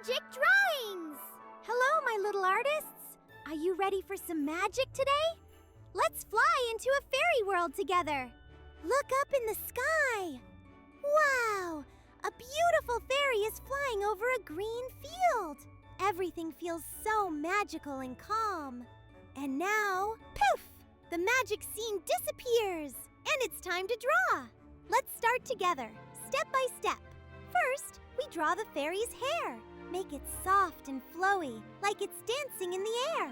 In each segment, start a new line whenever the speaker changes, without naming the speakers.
magic drawings! Hello, my little artists! Are you ready for some magic today? Let's fly into a fairy world together! Look up in the sky! Wow! A beautiful fairy is flying over a green field! Everything feels so magical and calm. And now, poof! The magic scene disappears! And it's time to draw! Let's start together, step by step. First, we draw the fairy's hair. Make it soft and flowy, like it's dancing in the air.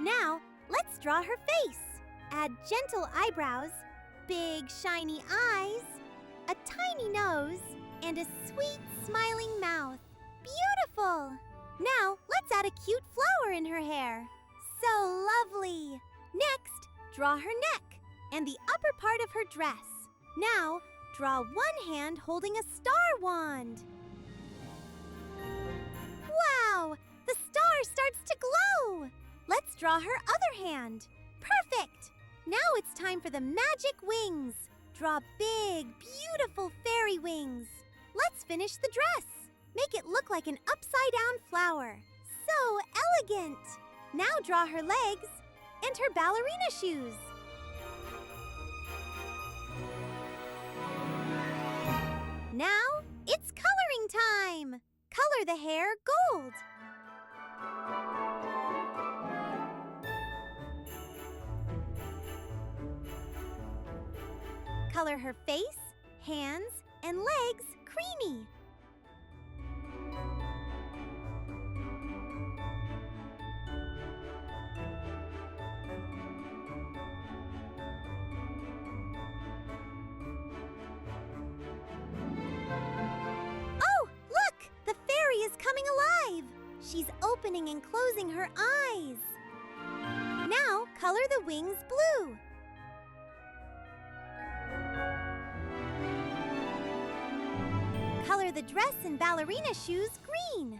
Now, let's draw her face. Add gentle eyebrows, big shiny eyes, a tiny nose, and a sweet smiling mouth. Beautiful! Now, let's add a cute flower in her hair. So lovely! Next, draw her neck and the upper part of her dress. Now, draw one hand holding a star wand. Wow! The star starts to glow! Let's draw her other hand. Perfect! Now it's time for the magic wings. Draw big, beautiful fairy wings. Let's finish the dress. Make it look like an upside-down flower. So elegant! Now draw her legs and her ballerina shoes. Now, it's coloring time! Color the hair gold. Color her face, hands, and legs creamy. Is coming alive! She's opening and closing her eyes. Now, color the wings blue. Color the dress and ballerina shoes green.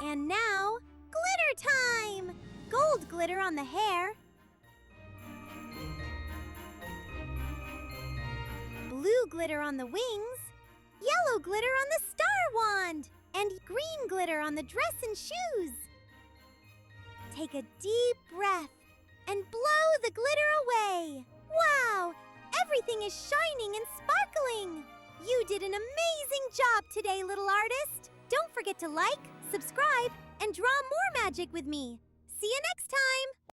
And now, glitter time! Gold glitter on the hair, blue glitter on the wings, yellow glitter on the star wand, and green glitter on the dress and shoes. Take a deep breath and blow the glitter away. Wow! Everything is shining and sparkling. You did an amazing job today, little artist. Don't forget to like, subscribe, and draw more magic with me. See you next time!